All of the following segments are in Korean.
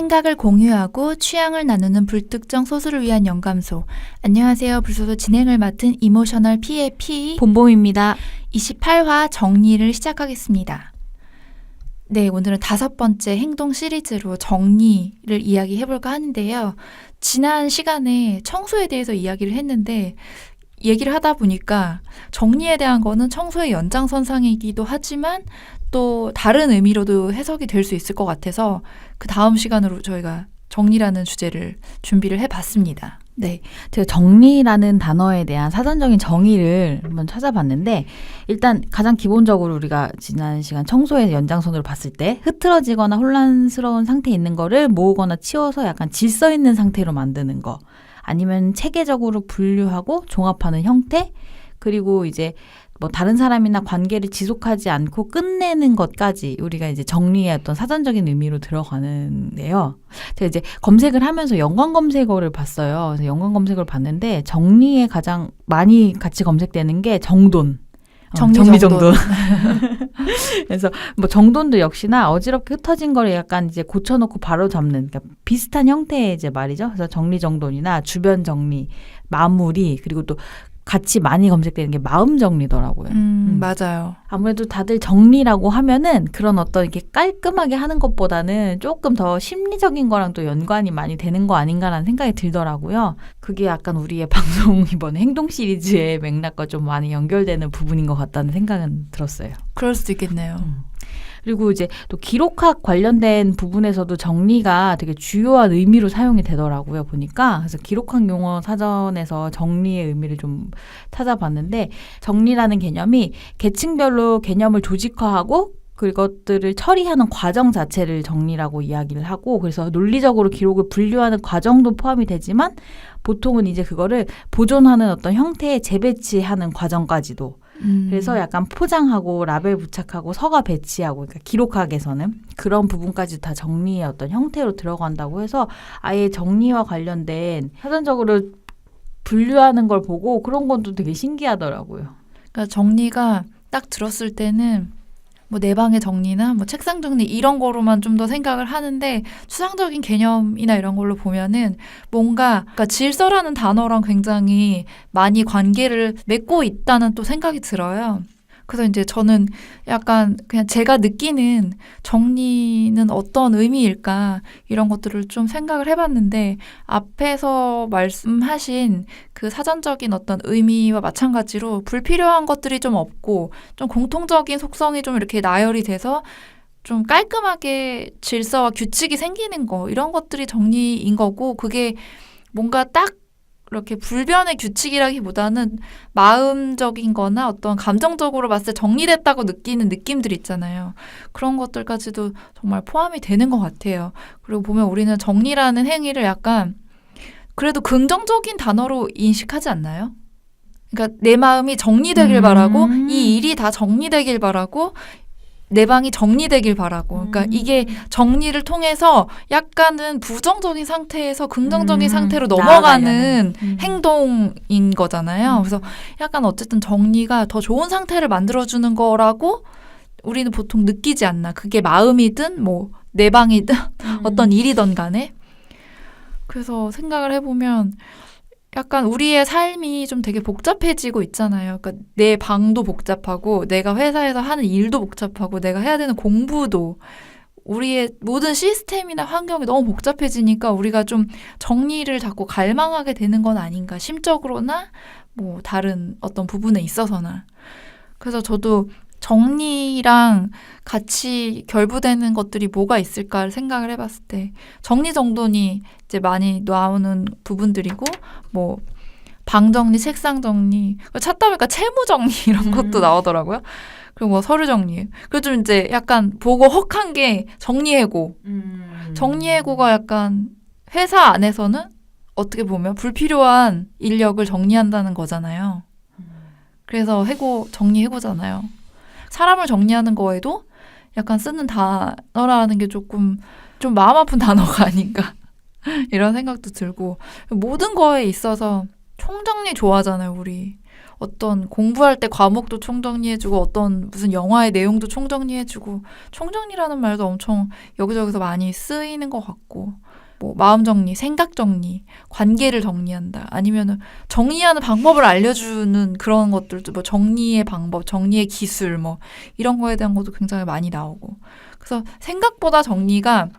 생각을 공유하고 취향을 나누는 불특정 소수를 위한 영감소. 안녕하세요. 불소소 진행을 맡은 이모셔널 P의 P 봄봄입니다. 28화 정리를 시작하겠습니다. 네, 오늘은 5번째 행동 시리즈로 정리를 이야기해볼까 하는데요. 지난 시간에 청소에 대해서 이야기를 했는데 얘기를 하다 보니까 정리에 대한 거는 청소의 연장선상이기도 하지만 또 다른 의미로도 해석이 될 수 있을 것 같아서 그 다음 시간으로 저희가 정리라는 주제를 준비를 해봤습니다. 네, 제가 정리라는 단어에 대한 사전적인 정의를 한번 찾아봤는데 일단 가장 기본적으로 우리가 지난 시간 청소의 연장선으로 봤을 때 흐트러지거나 혼란스러운 상태에 있는 거를 모으거나 치워서 약간 질서 있는 상태로 만드는 거, 아니면 체계적으로 분류하고 종합하는 형태, 그리고 이제 뭐 다른 사람이나 관계를 지속하지 않고 끝내는 것까지 우리가 이제 정리의 어떤 사전적인 의미로 들어가는데요. 제가 이제 검색을 하면서 연관 검색어를 봤어요. 그래서 연관 검색어를 봤는데 정리에 가장 많이 같이 검색되는 게 정돈. 정리정돈. 그래서 뭐 정돈도 역시나 어지럽게 흩어진 거를 약간 이제 고쳐놓고 바로 잡는, 그러니까 비슷한 형태의 이제 말이죠. 그래서 정리정돈이나 주변 정리, 마무리, 그리고 또 같이 많이 검색되는 게 마음 정리더라고요. 맞아요. 아무래도 다들 정리라고 하면은 그런 어떤 이렇게 깔끔하게 하는 것보다는 조금 더 심리적인 거랑 또 연관이 많이 되는 거 아닌가라는 생각이 들더라고요. 그게 약간 우리의 방송 이번에 행동 시리즈의 맥락과 좀 많이 연결되는 부분인 것 같다는 생각은 들었어요. 그럴 수도 있겠네요. 그리고 이제 또 기록학 관련된 부분에서도 정리가 되게 주요한 의미로 사용이 되더라고요, 보니까. 그래서 기록학 용어 사전에서 정리의 의미를 좀 찾아봤는데, 정리라는 개념이 계층별로 개념을 조직화하고 그것들을 처리하는 과정 자체를 정리라고 이야기를 하고, 그래서 논리적으로 기록을 분류하는 과정도 포함이 되지만 보통은 이제 그거를 보존하는 어떤 형태에 재배치하는 과정까지도, 그래서 약간 포장하고 라벨 부착하고 서가 배치하고, 그러니까 기록학에서는 그런 부분까지 다 정리의 어떤 형태로 들어간다고 해서 아예 정리와 관련된 사전적으로 분류하는 걸 보고 그런 건 또 되게 신기하더라고요. 그러니까 정리가 딱 들었을 때는 뭐 내 방의 정리나 뭐 책상 정리 이런 거로만 좀 더 생각을 하는데, 추상적인 개념이나 이런 걸로 보면은 뭔가 그러니까 질서라는 단어랑 굉장히 많이 관계를 맺고 있다는 또 생각이 들어요. 그래서 이제 저는 약간 그냥 제가 느끼는 정리는 어떤 의미일까 이런 것들을 좀 생각을 해봤는데, 앞에서 말씀하신 그 사전적인 어떤 의미와 마찬가지로 불필요한 것들이 좀 없고 좀 공통적인 속성이 좀 이렇게 나열이 돼서 좀 깔끔하게 질서와 규칙이 생기는 거, 이런 것들이 정리인 거고, 그게 뭔가 딱 이렇게 불변의 규칙이라기보다는 마음적인 거나 어떤 감정적으로 봤을 때 정리됐다고 느끼는 느낌들 있잖아요. 그런 것들까지도 정말 포함이 되는 것 같아요. 그리고 보면 우리는 정리라는 행위를 약간 그래도 긍정적인 단어로 인식하지 않나요? 그러니까 내 마음이 정리되길 바라고, 이 일이 다 정리되길 바라고, 내 방이 정리되길 바라고. 그러니까 이게 정리를 통해서 약간은 부정적인 상태에서 긍정적인 상태로 넘어가는 행동인 거잖아요. 그래서 약간 어쨌든 정리가 더 좋은 상태를 만들어주는 거라고 우리는 보통 느끼지 않나. 그게 마음이든 뭐 내 방이든 어떤 일이든 간에. 그래서 생각을 해보면 약간 우리의 삶이 좀 되게 복잡해지고 있잖아요. 그러니까 내 방도 복잡하고, 내가 회사에서 하는 일도 복잡하고, 내가 해야 되는 공부도, 우리의 모든 시스템이나 환경이 너무 복잡해지니까 우리가 좀 정리를 자꾸 갈망하게 되는 건 아닌가, 심적으로나 뭐 다른 어떤 부분에 있어서나. 그래서 저도 정리랑 같이 결부되는 것들이 뭐가 있을까를 생각을 해봤을 때 정리정돈이 이제 많이 나오는 부분들이고, 뭐 방 정리, 책상 정리, 찾다 보니까 채무 정리 이런 것도 나오더라고요. 그리고 뭐 서류 정리. 그리고 좀 이제 약간 보고 헉한 게 정리해고. 정리해고가 약간 회사 안에서는 어떻게 보면 불필요한 인력을 정리한다는 거잖아요. 그래서 정리해고잖아요. 사람을 정리하는 거에도 약간 쓰는 단어라는 게 조금 좀 마음 아픈 단어가 아닌가 이런 생각도 들고, 모든 거에 있어서 총정리 좋아하잖아요, 우리. 어떤 공부할 때 과목도 총정리해주고 어떤 무슨 영화의 내용도 총정리해주고 총정리라는 말도 엄청 여기저기서 많이 쓰이는 것 같고 뭐 마음 정리, 생각 정리, 관계를 정리한다. 아니면은 정리하는 방법을 알려주는 그런 것들도 뭐 정리의 방법, 정리의 기술 뭐 이런 거에 대한 것도 굉장히 많이 나오고. 그래서 생각보다 정리가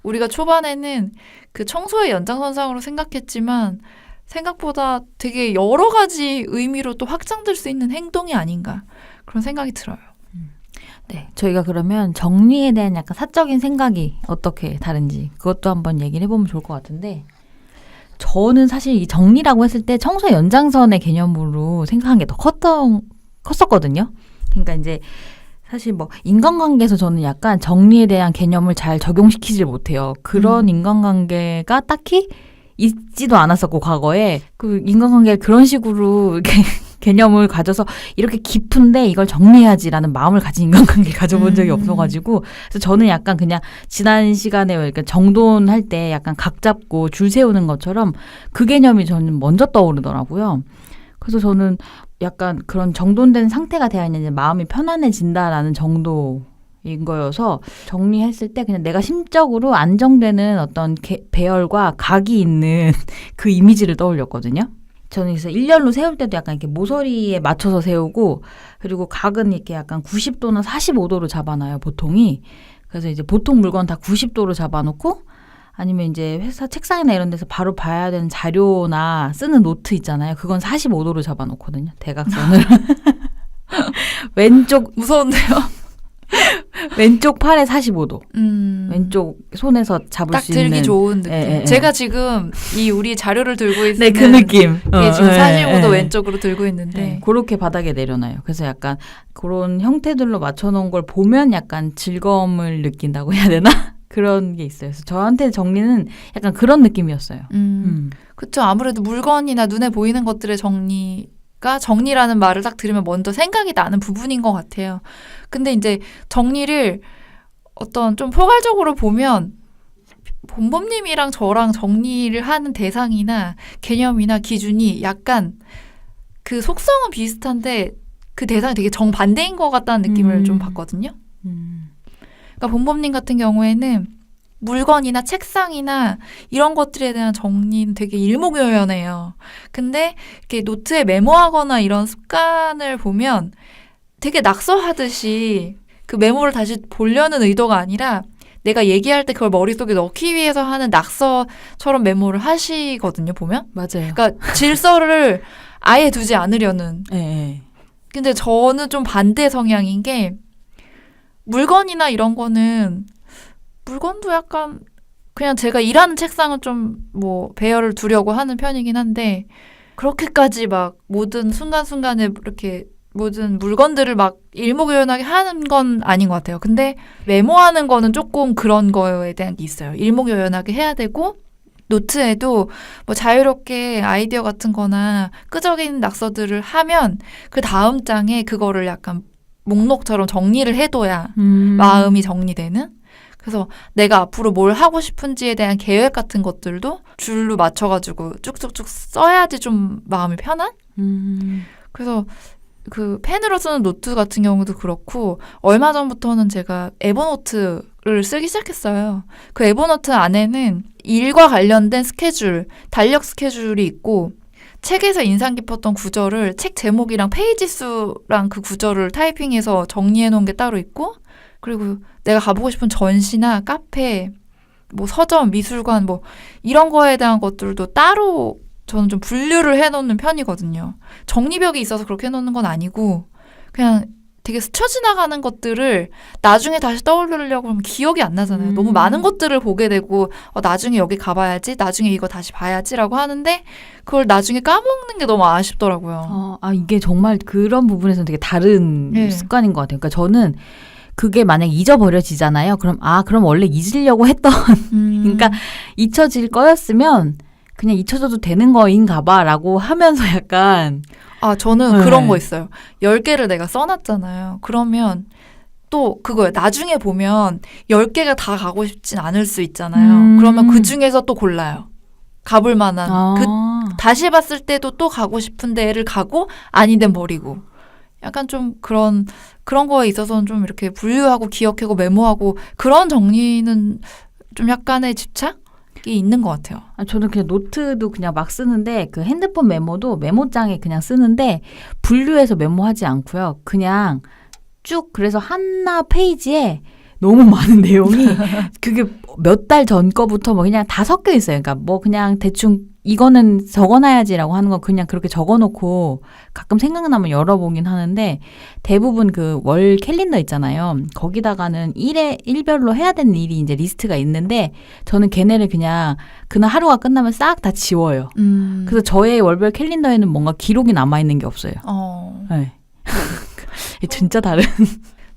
우리가 초반에는 그 청소의 연장선상으로 생각했지만 생각보다 되게 여러 가지 의미로 또 확장될 수 있는 행동이 아닌가 그런 생각이 들어요. 네, 저희가 그러면 정리에 대한 약간 사적인 생각이 어떻게 다른지 그것도 한번 얘기를 해보면 좋을 것 같은데 저는 사실 이 정리라고 했을 때 청소의 연장선의 개념으로 생각한 게 더 컸었거든요. 그러니까 이제 사실 뭐 인간관계에서 저는 약간 정리에 대한 개념을 잘 적용시키질 못해요. 그런 인간관계가 딱히 있지도 않았었고 과거에 그 인간관계를 그런 식으로 이렇게 개념을 가져서 이렇게 깊은데 이걸 정리해야지라는 마음을 가진 인간관계 가져본 적이 없어가지고 그래서 저는 약간 그냥 지난 시간에 그러니까 정돈할 때 약간 각 잡고 줄 세우는 것처럼 그 개념이 저는 먼저 떠오르더라고요. 그래서 저는 약간 그런 정돈된 상태가 되어 있는 이제 마음이 편안해진다라는 정도인 거여서 정리했을 때 그냥 내가 심적으로 안정되는 어떤 배열과 각이 있는 그 이미지를 떠올렸거든요. 저는 그래서 일렬로 세울 때도 약간 이렇게 모서리에 맞춰서 세우고 그리고 각은 이렇게 약간 90도나 45도로 잡아놔요, 보통이. 그래서 이제 보통 물건 다 90도로 잡아놓고 아니면 이제 회사 책상이나 이런 데서 바로 봐야 되는 자료나 쓰는 노트 있잖아요. 그건 45도로 잡아놓거든요. 대각선으로. 왼쪽 무서운데요? 왼쪽 팔에 45도. 왼쪽 손에서 잡을 수 있는. 딱 들기 좋은 느낌. 예. 제가 지금 이 우리 자료를 들고 있는 네, 그 느낌. 이게 지금 45도 왼쪽으로 들고 있는데 네, 그렇게 바닥에 내려놔요. 그래서 약간 그런 형태들로 맞춰놓은 걸 보면 약간 즐거움을 느낀다고 해야 되나? 그런 게 있어요. 그래서 저한테 정리는 약간 그런 느낌이었어요. 그렇죠. 아무래도 물건이나 눈에 보이는 것들의 정리가 정리라는 말을 딱 들으면 먼저 생각이 나는 부분인 것 같아요. 근데 이제 정리를 어떤 좀 포괄적으로 보면 본범님이랑 저랑 정리를 하는 대상이나 개념이나 기준이 약간 그 속성은 비슷한데 그 대상이 되게 정반대인 것 같다는 느낌을 좀 받거든요. 그러니까 본범님 같은 경우에는 물건이나 책상이나 이런 것들에 대한 정리는 되게 일목요연해요. 근데 이렇게 노트에 메모하거나 이런 습관을 보면 되게 낙서하듯이 그 메모를 다시 보려는 의도가 아니라 내가 얘기할 때 그걸 머릿속에 넣기 위해서 하는 낙서처럼 메모를 하시거든요, 보면. 맞아요. 그러니까 질서를 아예 두지 않으려는. 네. 근데 저는 좀 반대 성향인 게 물건이나 이런 거는 물건도 약간 그냥 제가 일하는 책상은 좀 뭐 배열을 두려고 하는 편이긴 한데 그렇게까지 막 모든 순간순간에 이렇게 모든 물건들을 막 일목요연하게 하는 건 아닌 것 같아요. 근데 메모하는 거는 조금 그런 거에 대한 게 있어요. 일목요연하게 해야 되고 노트에도 뭐 자유롭게 아이디어 같은 거나 끄적이는 낙서들을 하면 그 다음 장에 그거를 약간 목록처럼 정리를 해둬야 마음이 정리되는? 그래서 내가 앞으로 뭘 하고 싶은지에 대한 계획 같은 것들도 줄로 맞춰가지고 쭉쭉쭉 써야지 좀 마음이 편한? 그래서 그 펜으로 쓰는 노트 같은 경우도 그렇고 얼마 전부터는 제가 에버노트를 쓰기 시작했어요. 그 에버노트 안에는 일과 관련된 스케줄, 달력 스케줄이 있고 책에서 인상 깊었던 구절을 책 제목이랑 페이지 수랑 그 구절을 타이핑해서 정리해 놓은 게 따로 있고 그리고 내가 가보고 싶은 전시나 카페, 뭐 서점, 미술관 뭐 이런 거에 대한 것들도 따로 저는 좀 분류를 해놓는 편이거든요. 정리벽이 있어서 그렇게 해놓는 건 아니고 그냥 되게 스쳐 지나가는 것들을 나중에 다시 떠올리려고 하면 기억이 안 나잖아요. 너무 많은 것들을 보게 되고 나중에 여기 가봐야지, 나중에 이거 다시 봐야지라고 하는데 그걸 나중에 까먹는 게 너무 아쉽더라고요. 이게 정말 그런 부분에서는 되게 다른 네. 습관인 것 같아요. 그러니까 저는 그게 만약 잊어버려지잖아요. 그럼 원래 잊으려고 했던 그러니까 잊혀질 거였으면 그냥 잊혀져도 되는 거인가 봐라고 하면서 약간 저는 네. 그런 거 있어요. 10개를 내가 써놨잖아요. 그러면 또 그거예요. 나중에 보면 10개가 다 가고 싶진 않을 수 있잖아요. 그러면 그 중에서 또 골라요. 가볼 만한 그 아. 다시 봤을 때도 또 가고 싶은 데를 가고 아닌 데는 버리고 약간 좀 그런 거에 있어서는 좀 이렇게 분류하고 기억하고 메모하고 그런 정리는 좀 약간의 집착이 있는 것 같아요. 저는 그냥 노트도 그냥 막 쓰는데 그 핸드폰 메모도 메모장에 그냥 쓰는데 분류해서 메모하지 않고요. 그냥 쭉 그래서 하나 페이지에 너무 많은 내용이 그게 몇 달 전 거부터 뭐 그냥 다 섞여 있어요. 그러니까 뭐 그냥 대충 이거는 적어놔야지라고 하는 거 그냥 그렇게 적어놓고 가끔 생각나면 열어보긴 하는데 대부분 그 월 캘린더 있잖아요. 거기다가는 일별로 해야 되는 일이 이제 리스트가 있는데 저는 걔네를 그냥 그날 하루가 끝나면 싹 다 지워요. 그래서 저의 월별 캘린더에는 뭔가 기록이 남아있는 게 없어요. 네. 진짜 다른.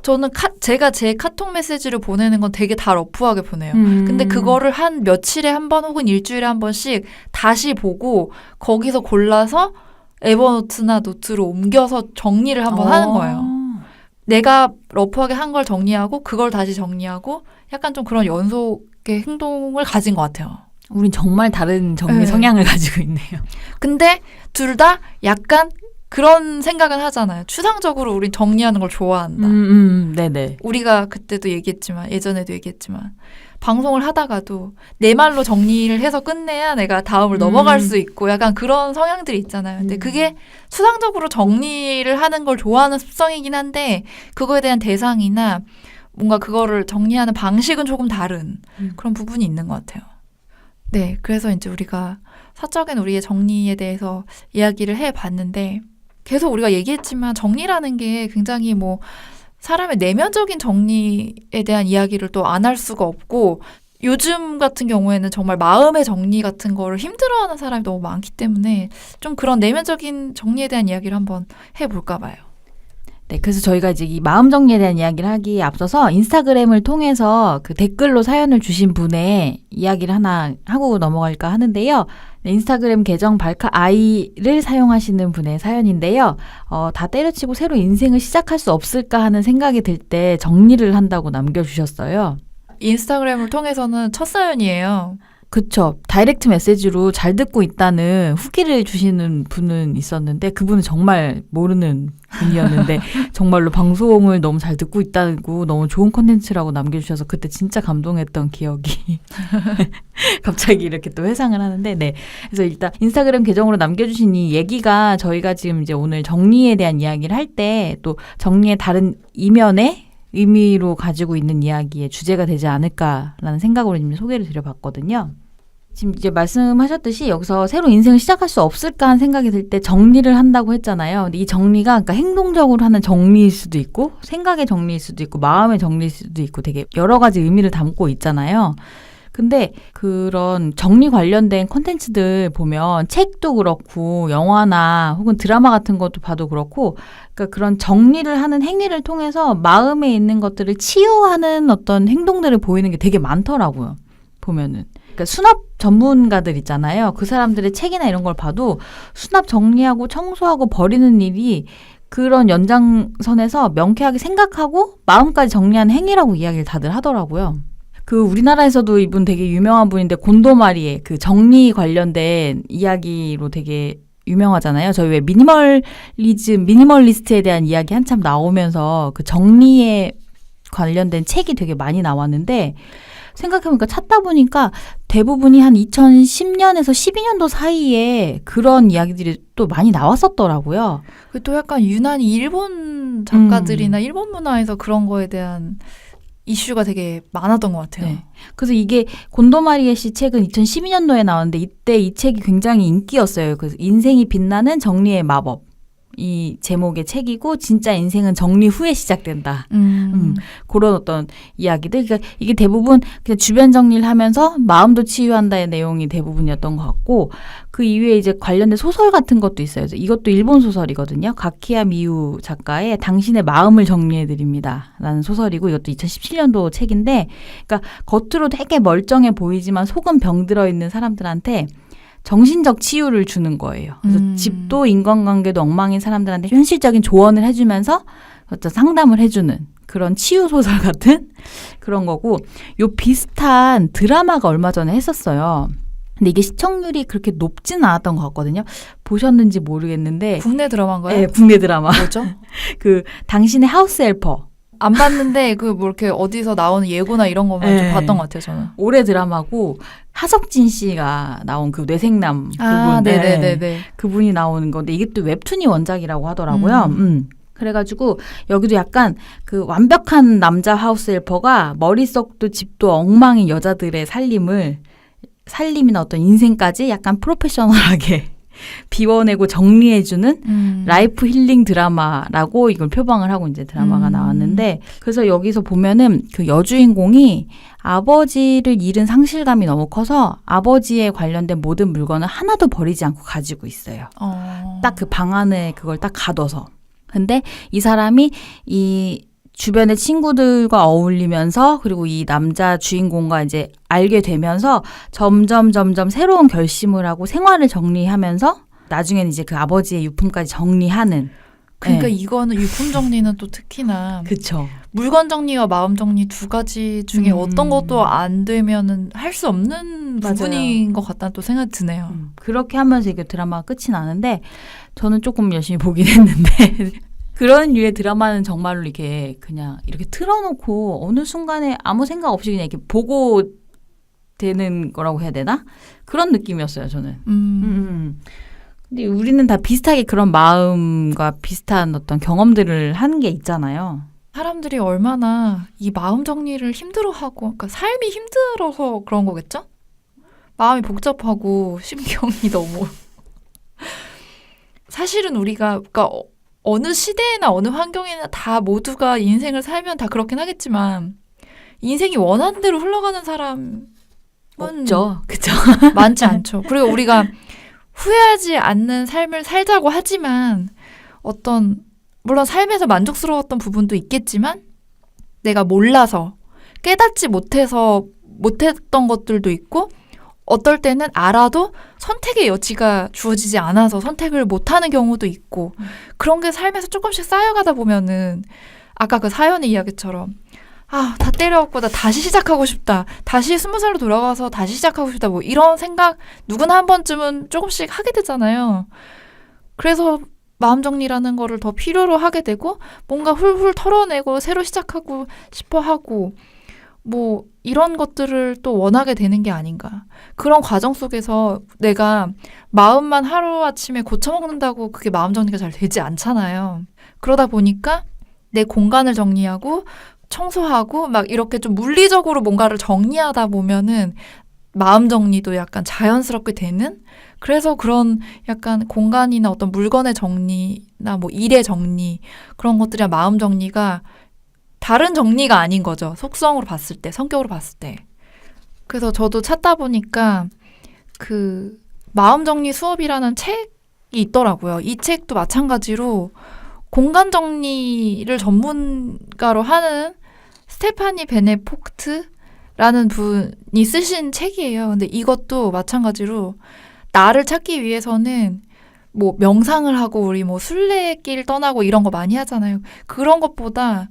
저는 제가 제 카톡 메시지를 보내는 건 되게 다 러프하게 보내요. 근데 그거를 한 며칠에 한 번 혹은 일주일에 한 번씩 다시 보고 거기서 골라서 에버노트나 노트로 옮겨서 정리를 한번 하는 거예요. 내가 러프하게 한 걸 정리하고 그걸 다시 정리하고 약간 좀 그런 연속의 행동을 가진 것 같아요. 우린 정말 다른 정리 성향을 가지고 있네요. 근데 둘 다 약간 그런 생각은 하잖아요. 추상적으로 우린 정리하는 걸 좋아한다. 네네. 우리가 그때도 얘기했지만 예전에도 얘기했지만 방송을 하다가도 내 말로 정리를 해서 끝내야 내가 다음을 넘어갈 수 있고 약간 그런 성향들이 있잖아요. 근데 그게 추상적으로 정리를 하는 걸 좋아하는 습성이긴 한데 그거에 대한 대상이나 뭔가 그거를 정리하는 방식은 조금 다른 그런 부분이 있는 것 같아요. 네, 그래서 이제 우리가 사적인 우리의 정리에 대해서 이야기를 해봤는데 계속 우리가 얘기했지만 정리라는 게 굉장히 뭐 사람의 내면적인 정리에 대한 이야기를 또 안 할 수가 없고 요즘 같은 경우에는 정말 마음의 정리 같은 거를 힘들어하는 사람이 너무 많기 때문에 좀 그런 내면적인 정리에 대한 이야기를 한번 해볼까 봐요. 네, 그래서 저희가 이제 이 마음 정리에 대한 이야기를 하기에 앞서서 인스타그램을 통해서 그 댓글로 사연을 주신 분의 이야기를 하나 하고 넘어갈까 하는데요. 네, 인스타그램 계정 발카아이를 사용하시는 분의 사연인데요. 다 때려치고 새로 인생을 시작할 수 없을까 하는 생각이 들 때 정리를 한다고 남겨주셨어요. 인스타그램을 통해서는 첫 사연이에요. 그쵸. 다이렉트 메시지로 잘 듣고 있다는 후기를 주시는 분은 있었는데 그분은 정말 모르는 분이었는데 정말로 방송을 너무 잘 듣고 있다고 너무 좋은 콘텐츠라고 남겨주셔서 그때 진짜 감동했던 기억이 갑자기 이렇게 또 회상을 하는데 네. 그래서 일단 인스타그램 계정으로 남겨주신 이 얘기가 저희가 지금 이제 오늘 정리에 대한 이야기를 할 때 또 정리의 다른 이면에 의미로 가지고 있는 이야기의 주제가 되지 않을까라는 생각으로 지금 소개를 드려봤거든요. 지금 이제 말씀하셨듯이 여기서 새로 인생을 시작할 수 없을까 하는 생각이 들 때 정리를 한다고 했잖아요. 근데 이 정리가 그러니까 행동적으로 하는 정리일 수도 있고 생각의 정리일 수도 있고 마음의 정리일 수도 있고 되게 여러 가지 의미를 담고 있잖아요. 근데 그런 정리 관련된 콘텐츠들 보면 책도 그렇고 영화나 혹은 드라마 같은 것도 봐도 그렇고 그러니까 그런 정리를 하는 행위를 통해서 마음에 있는 것들을 치유하는 어떤 행동들을 보이는 게 되게 많더라고요. 보면은. 그러니까 수납 전문가들 있잖아요. 그 사람들의 책이나 이런 걸 봐도 수납 정리하고 청소하고 버리는 일이 그런 연장선에서 명쾌하게 생각하고 마음까지 정리하는 행위라고 이야기를 다들 하더라고요. 그 우리나라에서도 이분 되게 유명한 분인데 곤도마리의 그 정리 관련된 이야기로 되게 유명하잖아요. 저희 왜 미니멀리스트에 대한 이야기 한참 나오면서 그 정리에 관련된 책이 되게 많이 나왔는데 생각해보니까 찾다 보니까 대부분이 한 2010년에서 12년도 사이에 그런 이야기들이 또 많이 나왔었더라고요. 또 약간 유난히 일본 작가들이나 일본 문화에서 그런 거에 대한 이슈가 되게 많았던 것 같아요. 네. 그래서 이게 곤도마리에 씨 책은 2012년도에 나왔는데 이때 이 책이 굉장히 인기였어요. 그래서 인생이 빛나는 정리의 마법. 이 제목의 책이고 진짜 인생은 정리 후에 시작된다. 그런 어떤 이야기들. 그러니까 이게 대부분 그냥 주변 정리를 하면서 마음도 치유한다의 내용이 대부분이었던 것 같고 그 이외에 이제 관련된 소설 같은 것도 있어요. 이것도 일본 소설이거든요. 가키야 미유 작가의 당신의 마음을 정리해드립니다. 라는 소설이고 이것도 2017년도 책인데 그러니까 겉으로 되게 멀쩡해 보이지만 속은 병들어 있는 사람들한테 정신적 치유를 주는 거예요. 그래서 집도 인간관계도 엉망인 사람들한테 현실적인 조언을 해주면서 어떤 상담을 해주는 그런 치유 소설 같은 그런 거고 요 비슷한 드라마가 얼마 전에 했었어요. 근데 이게 시청률이 그렇게 높지는 않았던 것 같거든요. 보셨는지 모르겠는데 국내 드라마인가요? 네, 국내 드라마. 뭐죠? 그 당신의 하우스 헬퍼. 안 봤는데 그 뭐 이렇게 어디서 나오는 예고나 이런 거만 좀 네. 봤던 것 같아요, 저는. 올해 드라마고 하석진 씨가 나온 그 뇌생남 그분. 아, 네네네네. 그분이 나오는 건데 이게 또 웹툰이 원작이라고 하더라고요. 그래가지고 여기도 약간 그 완벽한 남자 하우스 헬퍼가 머릿속도 집도 엉망인 여자들의 살림이나 어떤 인생까지 약간 프로페셔널하게 비워내고 정리해주는 라이프 힐링 드라마라고 이걸 표방을 하고 이제 드라마가 나왔는데, 그래서 여기서 보면은 그 여주인공이 아버지를 잃은 상실감이 너무 커서 아버지에 관련된 모든 물건을 하나도 버리지 않고 가지고 있어요. 딱 그 방 안에 그걸 딱 가둬서. 근데 이 사람이 이 주변의 친구들과 어울리면서 그리고 이 남자 주인공과 이제 알게 되면서 점점 새로운 결심을 하고 생활을 정리하면서 나중에는 이제 그 아버지의 유품까지 정리하는. 그러니까 네. 이거는 유품 정리는 또 특히나 그쵸. 물건 정리와 마음 정리 두 가지 중에 어떤 것도 안 되면은 할 수 없는 맞아요. 부분인 것 같다는 또 생각이 드네요. 그렇게 하면서 이게 드라마가 끝이 나는데 저는 조금 열심히 보긴 했는데 그런 류의 드라마는 정말로 이렇게 그냥 이렇게 틀어놓고 어느 순간에 아무 생각 없이 그냥 이렇게 보고 되는 거라고 해야 되나? 그런 느낌이었어요, 저는. 근데 우리는 다 비슷하게 그런 마음과 비슷한 어떤 경험들을 하는 게 있잖아요. 사람들이 얼마나 이 마음 정리를 힘들어하고, 그러니까 삶이 힘들어서 그런 거겠죠? 마음이 복잡하고 심경이 너무 사실은 우리가 그러니까 어느 시대나 어느 환경이나 다 모두가 인생을 살면 다 그렇긴 하겠지만 인생이 원하는 대로 흘러가는 사람은 없죠. 그쵸? 많지 않죠. 그리고 우리가 후회하지 않는 삶을 살자고 하지만 어떤 물론 삶에서 만족스러웠던 부분도 있겠지만 내가 몰라서 깨닫지 못했던 것들도 있고 어떨 때는 알아도 선택의 여지가 주어지지 않아서 선택을 못하는 경우도 있고 그런 게 삶에서 조금씩 쌓여가다 보면은 아까 그 사연의 이야기처럼 다 때려왔고 나 다시 시작하고 싶다. 다시 20살로 돌아가서 다시 시작하고 싶다. 뭐 이런 생각 누구나 한 번쯤은 조금씩 하게 되잖아요. 그래서 마음 정리라는 거를 더 필요로 하게 되고 뭔가 훌훌 털어내고 새로 시작하고 싶어 하고 뭐 이런 것들을 또 원하게 되는 게 아닌가. 그런 과정 속에서 내가 마음만 하루아침에 고쳐먹는다고 그게 마음 정리가 잘 되지 않잖아요. 그러다 보니까 내 공간을 정리하고 청소하고 막 이렇게 좀 물리적으로 뭔가를 정리하다 보면은 마음 정리도 약간 자연스럽게 되는, 그래서 그런 약간 공간이나 어떤 물건의 정리나 뭐 일의 정리 그런 것들이랑 마음 정리가 다른 정리가 아닌 거죠. 속성으로 봤을 때, 성격으로 봤을 때. 그래서 저도 찾다 보니까 그 마음 정리 수업이라는 책이 있더라고요. 이 책도 마찬가지로 공간 정리를 전문가로 하는 스테파니 베네폭트라는 분이 쓰신 책이에요. 근데 이것도 마찬가지로 나를 찾기 위해서는 뭐 명상을 하고 우리 뭐 순례길 떠나고 이런 거 많이 하잖아요. 그런 것보다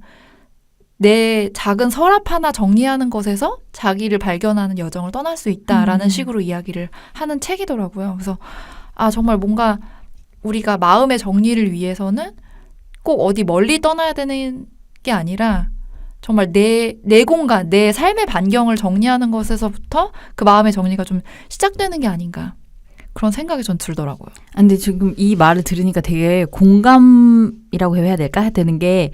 내 작은 서랍 하나 정리하는 것에서 자기를 발견하는 여정을 떠날 수 있다라는 식으로 이야기를 하는 책이더라고요. 그래서 정말 뭔가 우리가 마음의 정리를 위해서는 꼭 어디 멀리 떠나야 되는 게 아니라 정말 내 공간, 내 삶의 반경을 정리하는 것에서부터 그 마음의 정리가 좀 시작되는 게 아닌가. 그런 생각이 전 들더라고요. 근데 지금 이 말을 들으니까 되게 공감이라고 해야 될까? 되는 게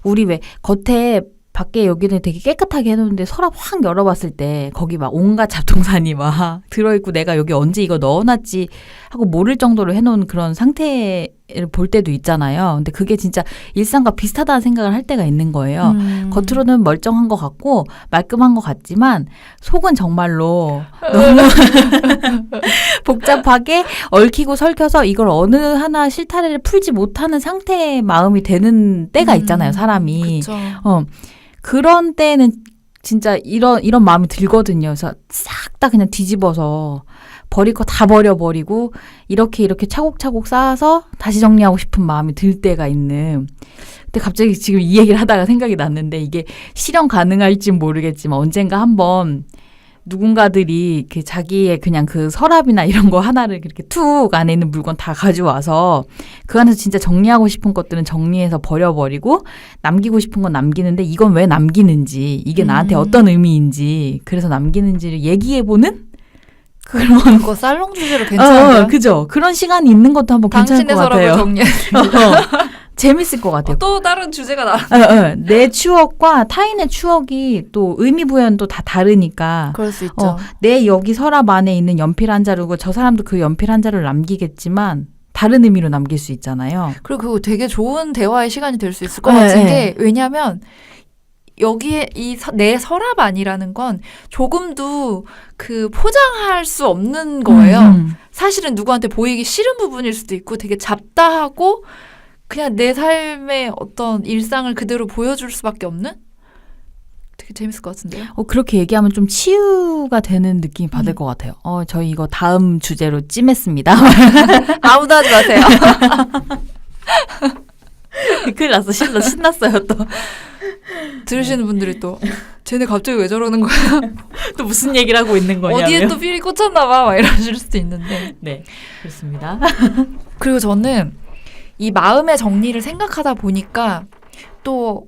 우리 왜 겉에 밖에 여기는 되게 깨끗하게 해놓는데 서랍 확 열어봤을 때 거기 막 온갖 잡동사니 막 들어있고 내가 여기 언제 이거 넣어놨지 하고 모를 정도로 해놓은 그런 상태를 볼 때도 있잖아요. 근데 그게 진짜 일상과 비슷하다는 생각을 할 때가 있는 거예요. 겉으로는 멀쩡한 것 같고 말끔한 것 같지만 속은 정말로 너무 복잡하게 얽히고 설켜서 이걸 어느 하나 실타래를 풀지 못하는 상태의 마음이 되는 때가 있잖아요, 사람이. 그쵸. 그런 때는 진짜 이런 마음이 들거든요. 그래서 싹 다 그냥 뒤집어서 버릴 거 다 버려버리고 이렇게 차곡차곡 쌓아서 다시 정리하고 싶은 마음이 들 때가 있는. 근데 갑자기 지금 이 얘기를 하다가 생각이 났는데 이게 실현 가능할지 모르겠지만 언젠가 한번 누군가들이 그 자기의 그냥 그 서랍이나 이런 거 하나를 이렇게 툭 안에 있는 물건 다 가져와서 그 안에서 진짜 정리하고 싶은 것들은 정리해서 버려버리고 남기고 싶은 건 남기는데 이건 왜 남기는지 이게 나한테 어떤 의미인지 그래서 남기는지를 얘기해보는 그런 그거 살롱 주제로 괜찮아요. 그죠. 그런 시간이 있는 것도 한번 괜찮을 것 당신의 서랍을 같아요. 정리해. 재밌을 것 같아요. 또 다른 주제가 나. 내 추억과 타인의 추억이 또 의미 부여는 또 다 다르니까 그럴 수 있죠. 내 여기 서랍 안에 있는 연필 한 자루고 저 사람도 그 연필 한 자루를 남기겠지만 다른 의미로 남길 수 있잖아요. 그리고 그거 되게 좋은 대화의 시간이 될 수 있을 것 네, 같은 네. 게 여기에 이 내 서랍 안이라는 건 조금도 그 포장할 수 없는 거예요. 사실은 누구한테 보이기 싫은 부분일 수도 있고 되게 잡다하고 그냥 내 삶의 어떤 일상을 그대로 보여줄 수밖에 없는 되게 재밌을 것 같은데요. 그렇게 얘기하면 좀 치유가 되는 느낌이 받을 것 같아요. 저희 이거 다음 주제로 찜했습니다. 아무도 하지 마세요. 큰일 났어. 신났어요 또. 들으시는 분들이 또 쟤네 갑자기 왜 저러는 거야? 또 무슨 얘기를 하고 있는 거냐고요. 어디에 또 필이 꽂혔나 봐. 막 이러실 수도 있는데. 네, 그렇습니다. 그리고 저는 이 마음의 정리를 생각하다 보니까 또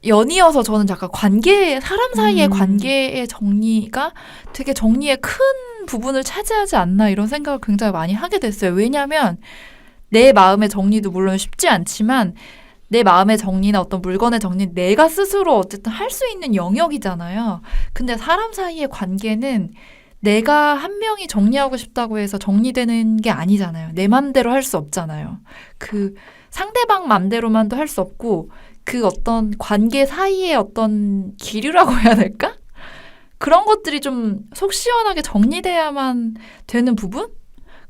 연이어서 저는 약간 사람 사이의 관계의 정리가 되게 정리의 큰 부분을 차지하지 않나 이런 생각을 굉장히 많이 하게 됐어요. 왜냐하면 내 마음의 정리도 물론 쉽지 않지만 내 마음의 정리나 어떤 물건의 정리는 내가 스스로 어쨌든 할 수 있는 영역이잖아요. 근데 사람 사이의 관계는 내가 한 명이 정리하고 싶다고 해서 정리되는 게 아니잖아요. 내 맘대로 할 수 없잖아요. 그 상대방 맘대로만도 할 수 없고 그 어떤 관계 사이의 어떤 기류라고 해야 될까? 그런 것들이 좀 속 시원하게 정리돼야만 되는 부분?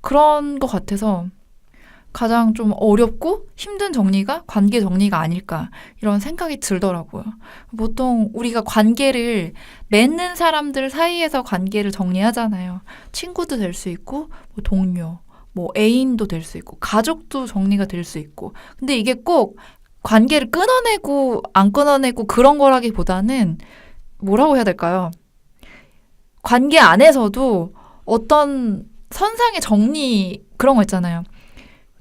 그런 것 같아서 가장 좀 어렵고 힘든 정리가 관계 정리가 아닐까 이런 생각이 들더라고요. 보통 우리가 관계를 맺는 사람들 사이에서 관계를 정리하잖아요. 친구도 될 수 있고 뭐 동료, 뭐 애인도 될 수 있고 가족도 정리가 될 수 있고 근데 이게 꼭 관계를 끊어내고 안 끊어내고 그런 거라기보다는 뭐라고 해야 될까요? 관계 안에서도 어떤 선상의 정리 그런 거 있잖아요.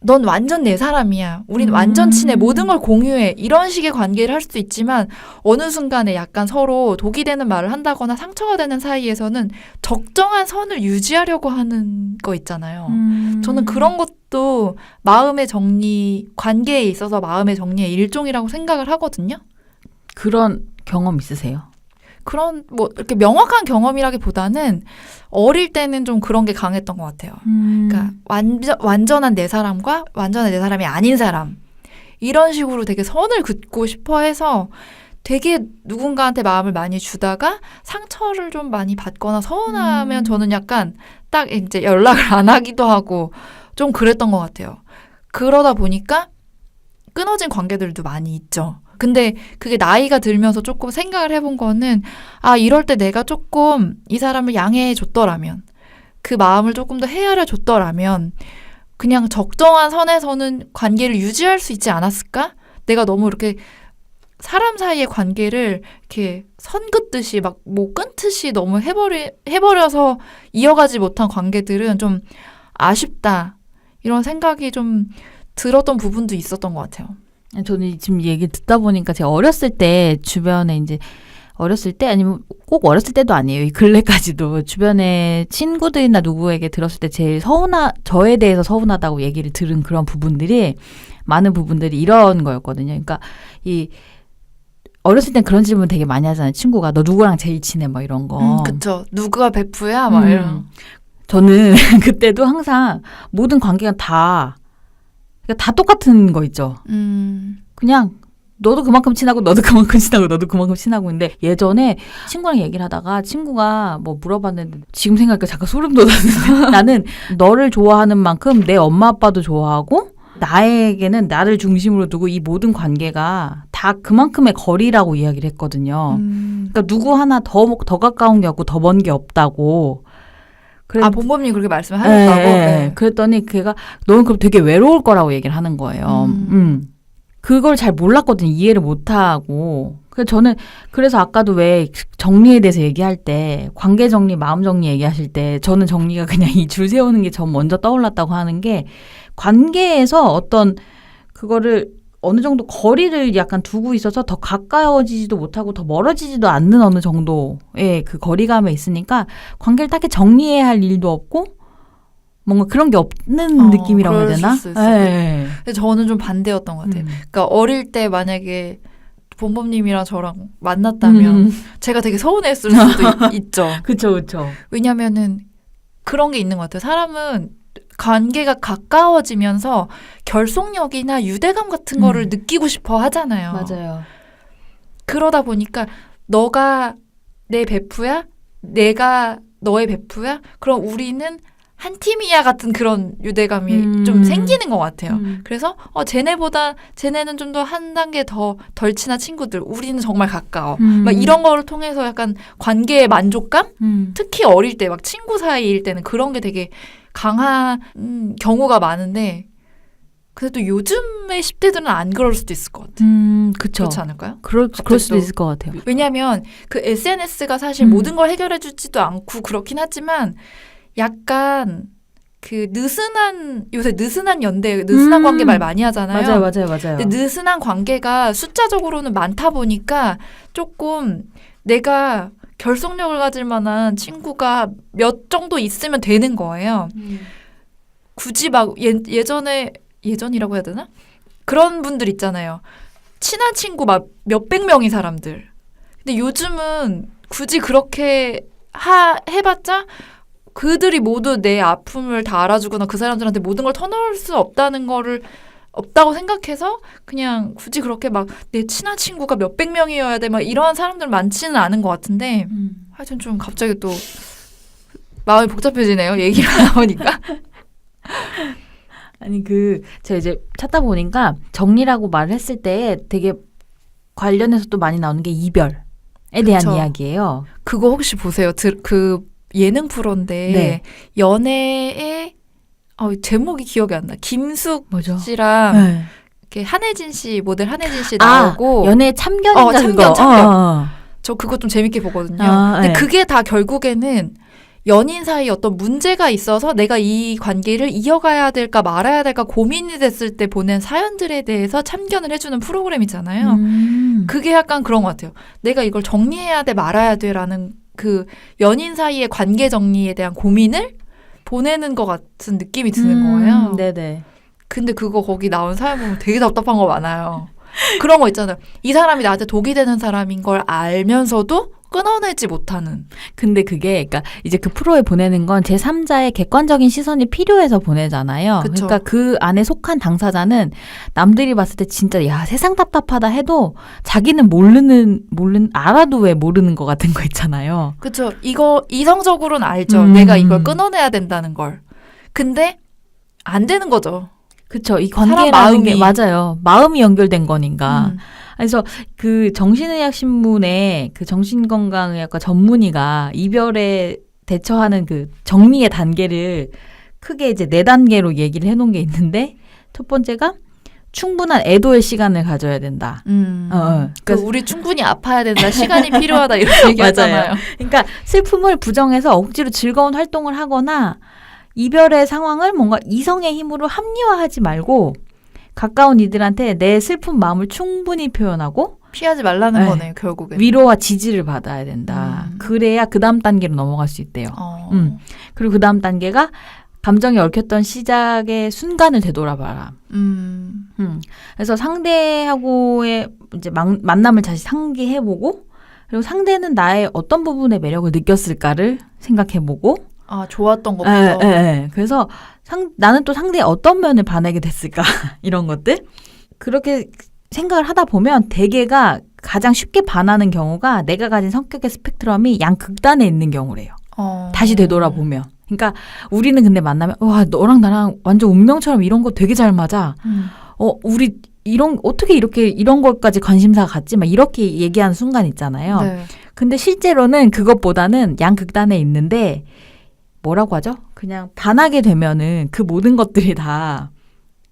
넌 완전 내 사람이야. 우린 완전 친해. 모든 걸 공유해. 이런 식의 관계를 할 수도 있지만 어느 순간에 약간 서로 독이 되는 말을 한다거나 상처가 되는 사이에서는 적정한 선을 유지하려고 하는 거 있잖아요. 저는 그런 것도 마음의 정리, 관계에 있어서 마음의 정리의 일종이라고 생각을 하거든요. 그런 경험 있으세요? 그런 뭐 이렇게 명확한 경험이라기보다는 어릴 때는 좀 그런 게 강했던 것 같아요. 그러니까 완전한 내 사람과 완전한 내 사람이 아닌 사람 이런 식으로 되게 선을 긋고 싶어 해서 되게 누군가한테 마음을 많이 주다가 상처를 좀 많이 받거나 서운하면 저는 약간 딱 이제 연락을 안 하기도 하고 좀 그랬던 것 같아요. 그러다 보니까 끊어진 관계들도 많이 있죠. 근데 그게 나이가 들면서 조금 생각을 해본 거는 이럴 때 내가 조금 이 사람을 양해해 줬더라면 그 마음을 조금 더 헤아려 줬더라면 그냥 적정한 선에서는 관계를 유지할 수 있지 않았을까? 내가 너무 이렇게 사람 사이의 관계를 이렇게 선 긋듯이 막 뭐 끊듯이 너무 해버려서 이어가지 못한 관계들은 좀 아쉽다 이런 생각이 좀 들었던 부분도 있었던 것 같아요. 저는 지금 얘기 듣다 보니까 제가 어렸을 때 주변에 이제 어렸을 때 아니면 꼭 어렸을 때도 아니에요. 이 근래까지도 주변에 친구들이나 누구에게 들었을 때 제일 저에 대해서 서운하다고 얘기를 들은 그런 부분들이 많은 부분들이 이런 거였거든요. 그러니까 이 어렸을 땐 그런 질문 되게 많이 하잖아요. 친구가 너 누구랑 제일 친해? 뭐 이런 거. 그쵸. 누가 베프야? 막 이런. 저는 그때도 항상 모든 관계가 다 똑같은 거 있죠. 그냥 너도 그만큼 친하고 너도 그만큼 친하고 너도 그만큼 친하고 있는데 예전에 친구랑 얘기를 하다가 친구가 뭐 물어봤는데 지금 생각하니까 잠깐 소름 돋았는데 나는 너를 좋아하는 만큼 내 엄마 아빠도 좋아하고 나에게는 나를 중심으로 두고 이 모든 관계가 다 그만큼의 거리라고 이야기를 했거든요. 그러니까 누구 하나 더 가까운 게 없고 더 먼 게 없다고. 본범님 그렇게 말씀하셨다고? 네. 그랬더니 걔가 너는 그럼 되게 외로울 거라고 얘기를 하는 거예요. 그걸 잘 몰랐거든요. 이해를 못하고. 그래서 아까도 왜 정리에 대해서 얘기할 때 관계 정리, 마음 정리 얘기하실 때 저는 정리가 그냥 이 줄 세우는 게 전 먼저 떠올랐다고 하는 게 관계에서 어떤 그거를 어느 정도 거리를 약간 두고 있어서 더 가까워지지도 못하고 더 멀어지지도 않는 어느 정도의 그 거리감에 있으니까 관계를 딱히 정리해야 할 일도 없고 뭔가 그런 게 없는 느낌이라고 해야 되나? 네. 근데 저는 좀 반대였던 것 같아요. 그러니까 어릴 때 만약에 본범님이랑 저랑 만났다면 제가 되게 서운했을 수도 있죠. 그쵸. 왜냐면은 그런 게 있는 것 같아요. 사람은 관계가 가까워지면서 결속력이나 유대감 같은 거를 느끼고 싶어 하잖아요. 맞아요. 그러다 보니까 너가 내 베프야? 내가 너의 베프야? 그럼 우리는 한 팀이야 같은 그런 유대감이 좀 생기는 것 같아요. 그래서 쟤네는 좀 더 한 단계 더 덜 친한 친구들, 우리는 정말 가까워. 막 이런 거를 통해서 약간 관계의 만족감? 특히 어릴 때 막 친구 사이일 때는 그런 게 되게 강한 경우가 많은데 그래도 요즘의 10대들은 안 그럴 수도 있을 것 같아요. 그쵸. 그렇지 않을까요? 그럴 수도 있을 것 같아요. 왜냐하면 그 SNS가 사실 모든 걸 해결해 주지도 않고 그렇긴 하지만 약간 그 요새 느슨한 관계 말 많이 하잖아요. 맞아요. 근데 느슨한 관계가 숫자적으로는 많다 보니까 조금 내가 결속력을 가질 만한 친구가 몇 정도 있으면 되는 거예요. 굳이 막 예전이라고 해야 되나? 그런 분들 있잖아요. 친한 친구 막 몇백 명의 사람들. 근데 요즘은 굳이 그렇게 해봤자 그들이 모두 내 아픔을 다 알아주거나 그 사람들한테 모든 걸 터놓을 수 없다고 생각해서 그냥 굳이 그렇게 막 내 친한 친구가 몇백 명이어야 돼 막 이런 사람들 많지는 않은 것 같은데 하여튼 좀 갑자기 또 마음이 복잡해지네요. 얘기를 하다 보니까. 아니 제가 이제 찾다 보니까 정리라고 말을 했을 때 되게 관련해서 또 많이 나오는 게 이별에 대한 그쵸. 이야기예요. 그거 혹시 보세요. 그 예능 프로인데 네. 연애의 제목이 기억이 안 나. 김숙 뭐죠? 씨랑 네. 이렇게 모델 한혜진 씨 나오고 연애 참견인가 참견. 그거. 저 그거 좀 재밌게 보거든요. 네. 근데 그게 다 결국에는 연인 사이에 어떤 문제가 있어서 내가 이 관계를 이어가야 될까 말아야 될까 고민이 됐을 때 보낸 사연들에 대해서 참견을 해주는 프로그램이잖아요. 그게 약간 그런 것 같아요. 내가 이걸 정리해야 돼 말아야 돼라는 그 연인 사이의 관계 정리에 대한 고민을 보내는 것 같은 느낌이 드는 거예요. 네네. 근데 그거 거기 나온 사연 보면 되게 답답한 거 많아요. 그런 거 있잖아요. 이 사람이 나한테 독이 되는 사람인 걸 알면서도 끊어내지 못하는. 근데 그게 그러니까 이제 그 프로에 보내는 건 제3자의 객관적인 시선이 필요해서 보내잖아요. 그쵸. 그러니까 그 안에 속한 당사자는 남들이 봤을 때 진짜 야 세상 답답하다 해도 자기는 알아도 왜 모르는 것 같은 거 있잖아요. 그렇죠. 이거 이성적으로는 알죠. 내가 이걸 끊어내야 된다는 걸. 근데 안 되는 거죠. 그렇죠. 이 관계라는 게 맞아요. 마음이 연결된 거니까. 그래서 그 정신의학 신문에 그 정신건강의학과 전문의가 이별에 대처하는 그 정리의 단계를 크게 이제 4단계로 얘기를 해놓은 게 있는데 첫 번째가 충분한 애도의 시간을 가져야 된다. 그러니까 우리 충분히 아파야 된다. 시간이 필요하다. 이런 얘기하잖아요. 그러니까 슬픔을 부정해서 억지로 즐거운 활동을 하거나 이별의 상황을 뭔가 이성의 힘으로 합리화하지 말고 가까운 이들한테 내 슬픈 마음을 충분히 표현하고 피하지 말라는 거네요. 결국에. 위로와 지지를 받아야 된다. 그래야 그 다음 단계로 넘어갈 수 있대요. 그리고 그 다음 단계가 감정이 얽혔던 시작의 순간을 되돌아봐라. 그래서 상대하고의 이제 만남을 다시 상기해보고 그리고 상대는 나의 어떤 부분의 매력을 느꼈을까를 생각해보고 좋았던 것부터. 그래서 나는 또 상대의 어떤 면을 반하게 됐을까 이런 것들 그렇게 생각을 하다 보면 대개가 가장 쉽게 반하는 경우가 내가 가진 성격의 스펙트럼이 양극단에 있는 경우래요. 다시 되돌아보면. 그러니까 우리는 근데 만나면 와 너랑 나랑 완전 운명처럼 이런 거 되게 잘 맞아. 우리 어떻게 이렇게 이런 것까지 관심사가 같지? 막 이렇게 얘기하는 순간 있잖아요. 네. 근데 실제로는 그것보다는 양극단에 있는데 뭐라고 하죠? 그냥 반하게 되면은 그 모든 것들이 다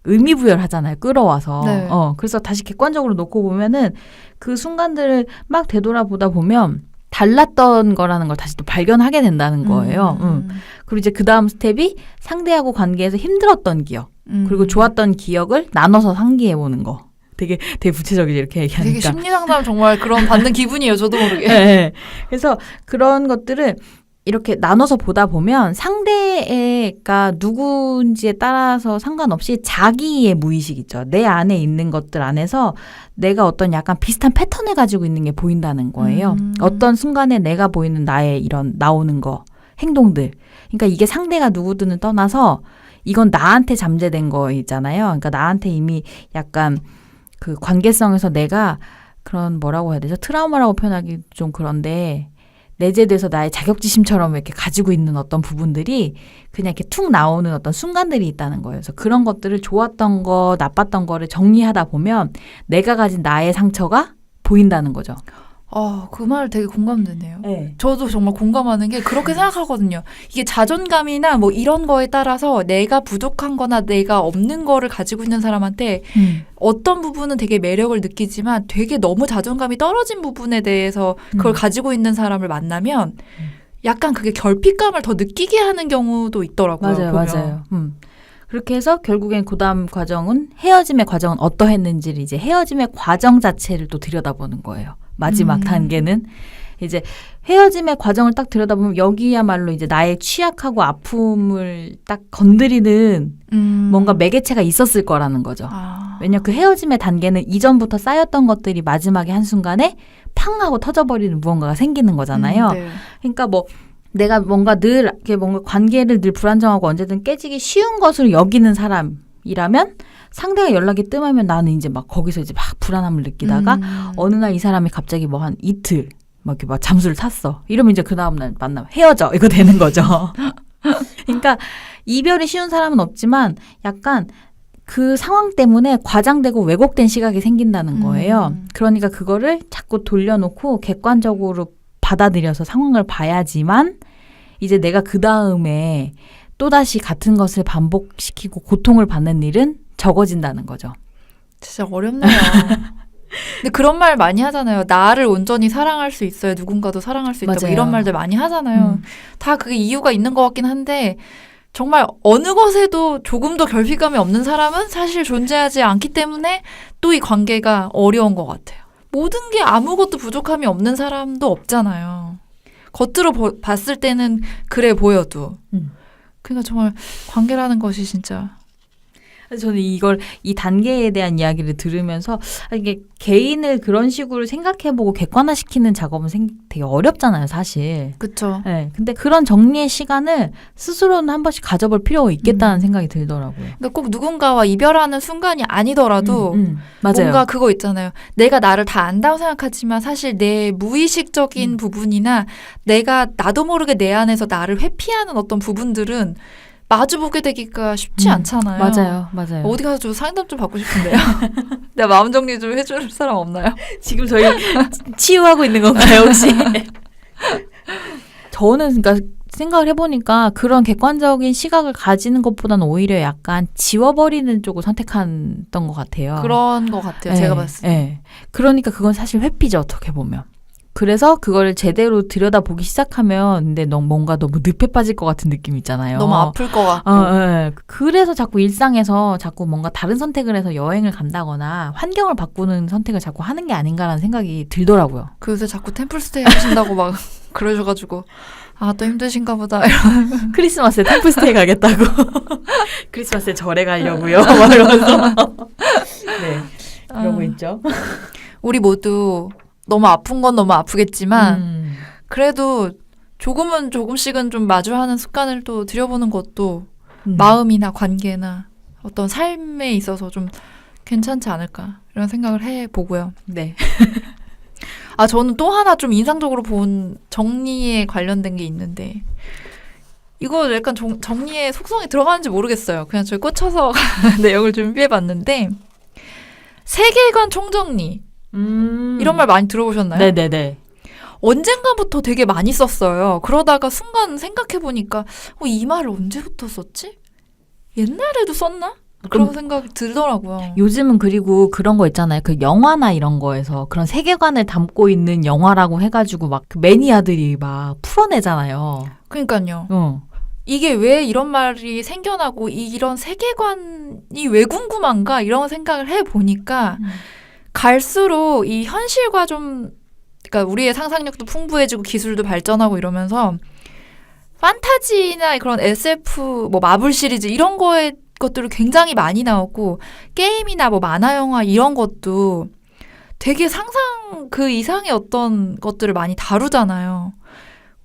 의미부여하잖아요. 끌어와서. 네. 그래서 다시 객관적으로 놓고 보면은 그 순간들을 막 되돌아보다 보면 달랐던 거라는 걸 다시 또 발견하게 된다는 거예요. 그리고 이제 그 다음 스텝이 상대하고 관계에서 힘들었던 기억, 그리고 좋았던 기억을 나눠서 상기해 보는 거. 되게 구체적이지 이렇게 얘기하니까. 되게 심리상담 정말 그런 받는 기분이에요. 저도 모르게. 네. 그래서 그런 것들을 이렇게 나눠서 보다 보면 상대가 누군지에 따라서 상관없이 자기의 무의식 있죠. 내 안에 있는 것들 안에서 내가 어떤 약간 비슷한 패턴을 가지고 있는 게 보인다는 거예요. 어떤 순간에 내가 보이는 나의 이런 나오는 거, 행동들. 그러니까 이게 상대가 누구든을 떠나서 이건 나한테 잠재된 거 있잖아요. 그러니까 나한테 이미 약간 그 관계성에서 내가 그런 뭐라고 해야 되죠? 트라우마라고 표현하기 좀 그런데 내재돼서 나의 자격지심처럼 이렇게 가지고 있는 어떤 부분들이 그냥 이렇게 툭 나오는 어떤 순간들이 있다는 거예요. 그래서 그런 것들을 좋았던 거, 나빴던 거를 정리하다 보면 내가 가진 나의 상처가 보인다는 거죠. 그 말 되게 공감되네요. 네. 저도 정말 공감하는 게 그렇게 생각하거든요. 이게 자존감이나 뭐 이런 거에 따라서 내가 부족한 거나 내가 없는 거를 가지고 있는 사람한테 어떤 부분은 되게 매력을 느끼지만 되게 너무 자존감이 떨어진 부분에 대해서 그걸 가지고 있는 사람을 만나면 약간 그게 결핍감을 더 느끼게 하는 경우도 있더라고요. 맞아요, 보면. 맞아요. 그렇게 해서 결국엔 그다음 과정은 헤어짐의 과정은 어떠했는지를 이제 헤어짐의 과정 자체를 또 들여다보는 거예요. 마지막 단계는 이제 헤어짐의 과정을 딱 들여다보면 여기야말로 이제 나의 취약하고 아픔을 딱 건드리는 뭔가 매개체가 있었을 거라는 거죠. 왜냐면 그 헤어짐의 단계는 이전부터 쌓였던 것들이 마지막에 한순간에 팡 하고 터져버리는 무언가가 생기는 거잖아요. 네. 그러니까 뭐 내가 뭔가 늘 이렇게 뭔가 관계를 늘 불안정하고 언제든 깨지기 쉬운 것으로 여기는 사람이라면 상대가 연락이 뜸하면 나는 이제 막 거기서 이제 막 불안함을 느끼다가 어느 날 이 사람이 갑자기 뭐 한 이틀 막 이렇게 막 잠수를 탔어. 이러면 이제 그 다음 날 만나면 헤어져. 이거 되는 거죠. 그러니까 이별이 쉬운 사람은 없지만 약간 그 상황 때문에 과장되고 왜곡된 시각이 생긴다는 거예요. 그러니까 그거를 자꾸 돌려놓고 객관적으로 받아들여서 상황을 봐야지만 이제 내가 그 다음에 또다시 같은 것을 반복시키고 고통을 받는 일은 적어진다는 거죠. 진짜 어렵네요. 근데 그런 말 많이 하잖아요. 나를 온전히 사랑할 수 있어야 누군가도 사랑할 수 있다. 뭐 이런 말들 많이 하잖아요. 다 그게 이유가 있는 것 같긴 한데 정말 어느 것에도 조금도 결핍감이 없는 사람은 사실 존재하지 않기 때문에 또 이 관계가 어려운 것 같아요. 모든 게 아무것도 부족함이 없는 사람도 없잖아요. 겉으로 봤을 때는 그래 보여도. 그러니까 정말 관계라는 것이 진짜. 저는 이 단계에 대한 이야기를 들으면서 이게 개인을 그런 식으로 생각해보고 객관화시키는 작업은 되게 어렵잖아요, 사실. 그렇죠. 네, 근데 그런 정리의 시간을 스스로는 한 번씩 가져볼 필요가 있겠다는 생각이 들더라고요. 그러니까 꼭 누군가와 이별하는 순간이 아니더라도 맞아요. 뭔가 그거 있잖아요. 내가 나를 다 안다고 생각하지만 사실 내 무의식적인 부분이나 내가 나도 모르게 내 안에서 나를 회피하는 어떤 부분들은 마주보게 되기가 쉽지 않잖아요. 맞아요. 어디 가서 좀 상담 좀 받고 싶은데요. 내가 마음 정리 좀 해줄 사람 없나요? 지금 저희 치유하고 있는 건가요, 혹시? 저는 그러니까 생각을 해보니까 그런 객관적인 시각을 가지는 것보다는 오히려 약간 지워버리는 쪽을 선택했던 것 같아요. 그런 것 같아요. 제가 봤을 때. 네. 그러니까 그건 사실 회피죠, 어떻게 보면. 그래서 그걸 제대로 들여다보기 시작하면 근데 뭔가 너무 늪에 빠질 것 같은 느낌 있잖아요. 너무 아플 것 같고. 네. 그래서 자꾸 일상에서 자꾸 뭔가 다른 선택을 해서 여행을 간다거나 환경을 바꾸는 선택을 자꾸 하는 게 아닌가라는 생각이 들더라고요. 그래서 자꾸 템플스테이 하신다고 막 그러셔가지고 또 힘드신가 보다. 크리스마스에 템플스테이 가겠다고. 크리스마스에 절에 가려고요. 막 이러면서. 네. 그러고 있죠. 우리 모두 너무 아픈 건 너무 아프겠지만 그래도 조금씩은 좀 마주하는 습관을 또 들여보는 것도 마음이나 관계나 어떤 삶에 있어서 좀 괜찮지 않을까 이런 생각을 해보고요. 네. 저는 또 하나 좀 인상적으로 본 정리에 관련된 게 있는데 이거 약간 정리의 속성이 들어가는지 모르겠어요. 그냥 저희 꽂혀서 내용을 준비해봤는데 세계관 총정리 이런 말 많이 들어보셨나요? 네네네. 언젠가부터 되게 많이 썼어요. 그러다가 순간 생각해보니까 이 말을 언제부터 썼지? 옛날에도 썼나? 그런 생각이 들더라고요. 요즘은 그리고 그런 거 있잖아요. 그 영화나 이런 거에서 그런 세계관을 담고 있는 영화라고 해가지고 막그 매니아들이 막 풀어내잖아요. 그러니까요. 어. 이게 왜 이런 말이 생겨나고 이런 세계관이 왜 궁금한가 이런 생각을 해보니까 갈수록 이 현실과 좀 그러니까 우리의 상상력도 풍부해지고 기술도 발전하고 이러면서 판타지나 그런 SF 뭐 마블 시리즈 이런 것들이 굉장히 많이 나오고 게임이나 뭐 만화 영화 이런 것도 되게 상상 그 이상의 어떤 것들을 많이 다루잖아요.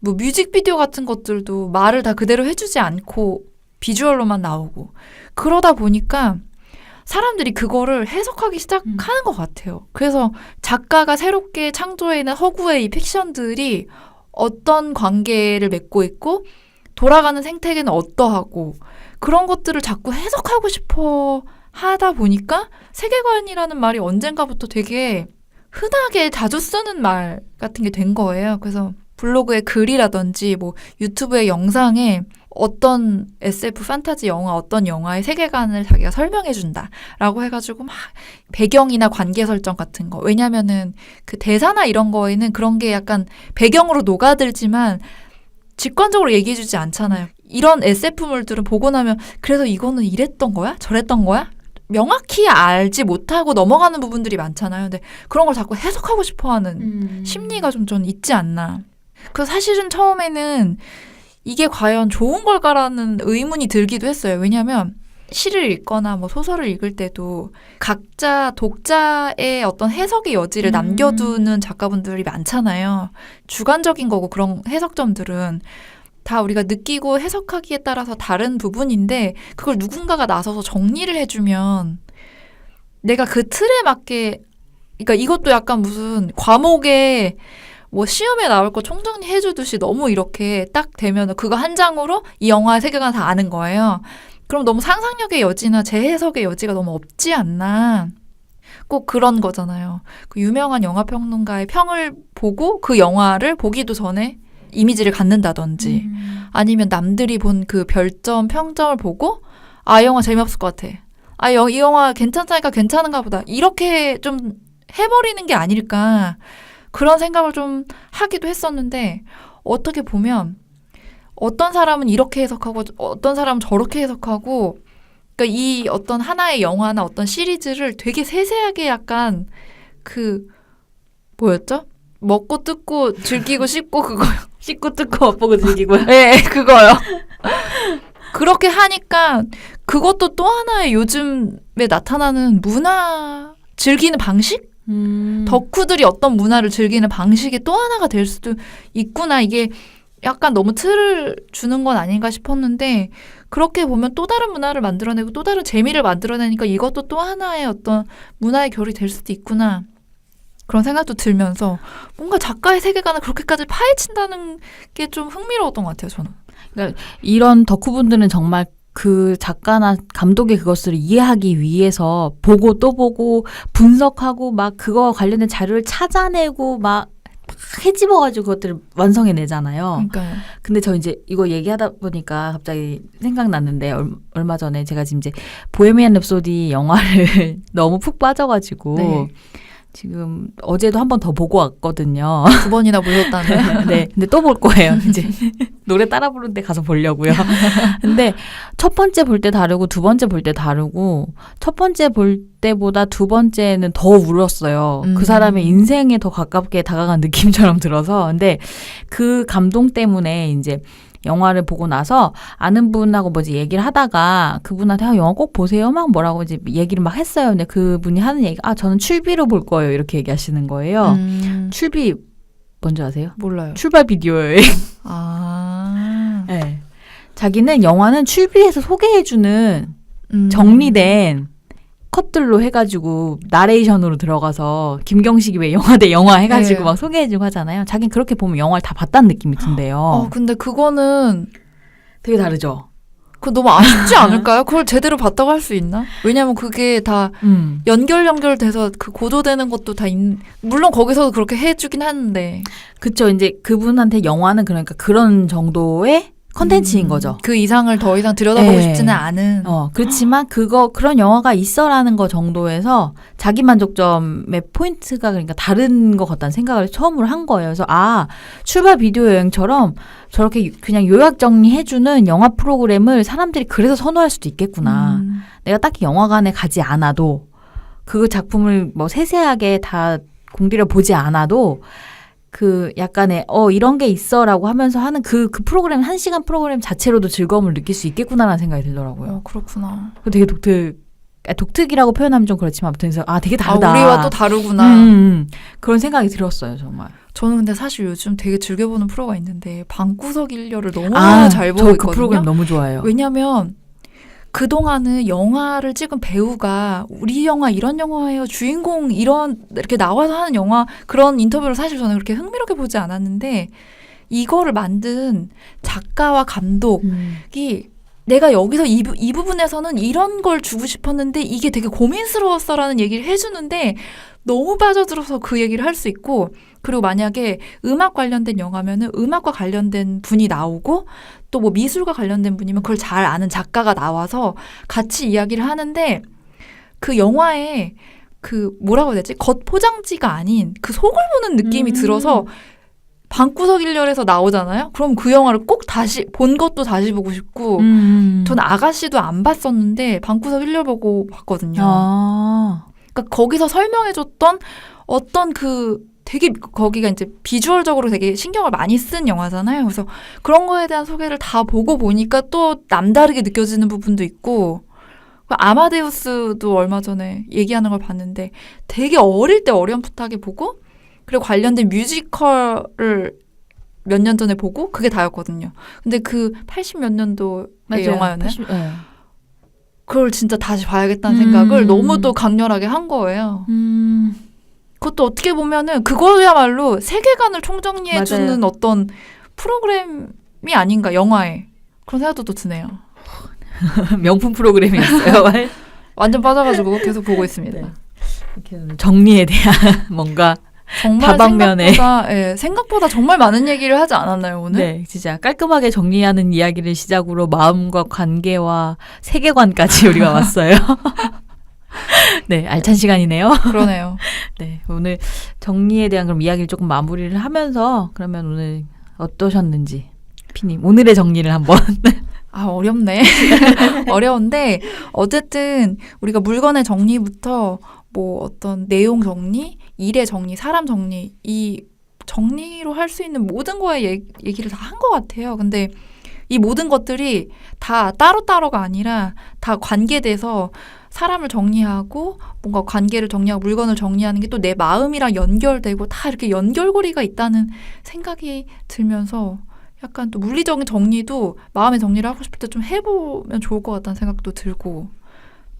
뭐 뮤직비디오 같은 것들도 말을 다 그대로 해주지 않고 비주얼로만 나오고 그러다 보니까 사람들이 그거를 해석하기 시작하는 것 같아요. 그래서 작가가 새롭게 창조해낸 허구의 이 픽션들이 어떤 관계를 맺고 있고 돌아가는 생태계는 어떠하고 그런 것들을 자꾸 해석하고 싶어 하다 보니까 세계관이라는 말이 언젠가부터 되게 흔하게 자주 쓰는 말 같은 게 된 거예요. 그래서 블로그의 글이라든지 뭐 유튜브의 영상에 어떤 SF 판타지 영화 어떤 영화의 세계관을 자기가 설명해준다라고 해가지고 막 배경이나 관계 설정 같은 거 왜냐면은 그 대사나 이런 거에는 그런 게 약간 배경으로 녹아들지만 직관적으로 얘기해주지 않잖아요. 이런 SF물들은 보고 나면 그래서 이거는 이랬던 거야? 저랬던 거야? 명확히 알지 못하고 넘어가는 부분들이 많잖아요. 근데 그런 걸 자꾸 해석하고 싶어하는 심리가 좀 저는 있지 않나. 그래서 사실은 처음에는 이게 과연 좋은 걸까라는 의문이 들기도 했어요. 왜냐하면 시를 읽거나 뭐 소설을 읽을 때도 각자 독자의 어떤 해석의 여지를 남겨두는 작가분들이 많잖아요. 주관적인 거고 그런 해석점들은 다 우리가 느끼고 해석하기에 따라서 다른 부분인데 그걸 누군가가 나서서 정리를 해주면 내가 그 틀에 맞게 그러니까 이것도 약간 무슨 과목에 뭐 시험에 나올 거 총정리 해주듯이 너무 이렇게 딱 되면 그거 한 장으로 이 영화의 세계관 다 아는 거예요. 그럼 너무 상상력의 여지나 재해석의 여지가 너무 없지 않나. 꼭 그런 거잖아요. 그 유명한 영화평론가의 평을 보고 그 영화를 보기도 전에 이미지를 갖는다든지 아니면 남들이 본 그 별점, 평점을 보고 아, 이 영화 재미없을 것 같아. 아, 이 영화 괜찮다니까 괜찮은가 보다. 이렇게 좀 해버리는 게 아닐까. 그런 생각을 좀 하기도 했었는데 어떻게 보면 어떤 사람은 이렇게 해석하고 어떤 사람은 저렇게 해석하고 그러니까 이 어떤 하나의 영화나 어떤 시리즈를 되게 세세하게 약간 그 뭐였죠? 먹고 뜯고 즐기고 씹고 그거요. 씻고 뜯고 맛보고 즐기고요. 네, 그거요. 그렇게 하니까 그것도 또 하나의 요즘에 나타나는 문화 즐기는 방식? 덕후들이 어떤 문화를 즐기는 방식의 또 하나가 될 수도 있구나. 이게 약간 너무 틀을 주는 건 아닌가 싶었는데 그렇게 보면 또 다른 문화를 만들어내고 또 다른 재미를 만들어내니까 이것도 또 하나의 어떤 문화의 결이 될 수도 있구나. 그런 생각도 들면서 뭔가 작가의 세계관을 그렇게까지 파헤친다는 게 좀 흥미로웠던 것 같아요, 저는. 그러니까 이런 덕후분들은 정말 그 작가나 감독의 그것을 이해하기 위해서 보고 또 보고 분석하고 막 그거와 관련된 자료를 찾아내고 막 헤집어가지고 그것들을 완성해내잖아요. 그러니까요. 근데 저 이제 이거 얘기하다 보니까 갑자기 생각났는데 얼마 전에 제가 지금 이제 보헤미안 랩소디 영화를 너무 푹 빠져가지고 네. 지금 어제도 한 번 더 보고 왔거든요. 2번이나 보셨다는. 네, 근데 또 볼 거예요. 이제 노래 따라 부르는데 가서 보려고요. 근데 첫 번째 볼 때 다르고 두 번째 볼 때 다르고 첫 번째 볼 때보다 두 번째는 더 울었어요. 그 사람의 인생에 더 가깝게 다가간 느낌처럼 들어서. 근데 그 감동 때문에 이제 영화를 보고 나서 아는 분하고 뭐지 얘기를 하다가 그분한테 영화 꼭 보세요 막 뭐라고 이제 얘기를 막 했어요. 근데 그분이 하는 얘기가 저는 출비로 볼 거예요 이렇게 얘기하시는 거예요. 출비 뭔지 아세요? 몰라요. 출발 비디오예요. 아. 네. 자기는 영화는 출비에서 소개해주는 정리된 컷들로 해가지고 나레이션으로 들어가서 김경식이 왜 영화 대 영화 해가지고 네. 막 소개해주고 하잖아요. 자기는 그렇게 보면 영화를 다 봤다는 느낌이 든대요. 근데 그거는 되게 다르죠. 그거 너무 아쉽지 않을까요? 그걸 제대로 봤다고 할 수 있나? 왜냐면 그게 다 연결돼서 그 고조되는 것도 다 물론 거기서도 그렇게 해주긴 하는데. 그쵸. 이제 그분한테 영화는 그러니까 그런 정도의 컨텐츠인 거죠. 그 이상을 더 이상 들여다보고 네. 싶지는 않은. 그렇지만 그런 영화가 있어라는 거 정도에서 자기 만족점의 포인트가 그러니까 다른 것 같다는 생각을 처음으로 한 거예요. 그래서 출발 비디오 여행처럼 저렇게 그냥 요약 정리해주는 영화 프로그램을 사람들이 그래서 선호할 수도 있겠구나. 내가 딱히 영화관에 가지 않아도 그 작품을 뭐 세세하게 다 공들여 보지 않아도 그 약간의 이런 게 있어라고 하면서 하는 그 프로그램 1시간 프로그램 자체로도 즐거움을 느낄 수 있겠구나라는 생각이 들더라고요. 그렇구나. 되게 독특이라고 표현하면 좀 그렇지만 아무튼 그래서 되게 다르다. 우리와 또 다르구나. 그런 생각이 들었어요, 정말. 저는 근데 사실 요즘 되게 즐겨보는 프로가 있는데 방구석 일녀를 너무 잘 보고 저 있거든요. 그 프로그램 너무 좋아해요. 왜냐면 그동안은 영화를 찍은 배우가 우리 영화 이런 영화예요. 주인공 이렇게 나와서 하는 영화 그런 인터뷰를 사실 저는 그렇게 흥미롭게 보지 않았는데 이거를 만든 작가와 감독이 내가 여기서 이 부분에서는 이런 걸 주고 싶었는데 이게 되게 고민스러웠어라는 얘기를 해주는데 너무 빠져들어서 그 얘기를 할 수 있고 그리고 만약에 음악 관련된 영화면은 음악과 관련된 분이 나오고 또 뭐 미술과 관련된 분이면 그걸 잘 아는 작가가 나와서 같이 이야기를 하는데 그 영화에 그 뭐라고 해야 되지? 겉포장지가 아닌 그 속을 보는 느낌이 들어서 방구석 일렬에서 나오잖아요? 그럼 그 영화를 꼭 다시 본 것도 다시 보고 싶고 전 아가씨도 안 봤었는데 방구석 일렬 보고 봤거든요. 그러니까 거기서 설명해줬던 어떤 되게 거기가 이제 비주얼적으로 되게 신경을 많이 쓴 영화잖아요. 그래서 그런 거에 대한 소개를 다 보고 보니까 또 남다르게 느껴지는 부분도 있고 아마데우스도 얼마 전에 얘기하는 걸 봤는데 되게 어릴 때 어렴풋하게 보고 그리고 관련된 뮤지컬을 몇 년 전에 보고 그게 다였거든요. 근데 그 80 몇 년도의 영화였나요? 그걸 진짜 다시 봐야겠다는 생각을 너무 또 강렬하게 한 거예요. 그것도 어떻게 보면은 그거야말로 세계관을 총정리해주는 어떤 프로그램이 아닌가 영화에 그런 생각도 또 드네요. 명품 프로그램이었어요. 완전 빠져가지고 계속 보고 있습니다. 네. 정리에 대한 뭔가 정말 다방면에 생각보다 정말 많은 얘기를 하지 않았나요 오늘? 네, 진짜 깔끔하게 정리하는 이야기를 시작으로 마음과 관계와 세계관까지 우리가 왔어요. 네, 알찬 시간이네요. 그러네요. 네, 오늘 정리에 대한 그럼 이야기를 조금 마무리를 하면서 그러면 오늘 어떠셨는지 피님 오늘의 정리를 한번. 어렵네. 어려운데 어쨌든 우리가 물건의 정리부터 뭐 어떤 내용 정리, 일의 정리, 사람 정리 이 정리로 할 수 있는 모든 거에 얘기를 다 한 것 같아요. 근데 이 모든 것들이 다 따로따로가 아니라 다 관계돼서 사람을 정리하고 뭔가 관계를 정리하고 물건을 정리하는 게 또 내 마음이랑 연결되고 다 이렇게 연결고리가 있다는 생각이 들면서 약간 또 물리적인 정리도 마음의 정리를 하고 싶을 때 좀 해보면 좋을 것 같다는 생각도 들고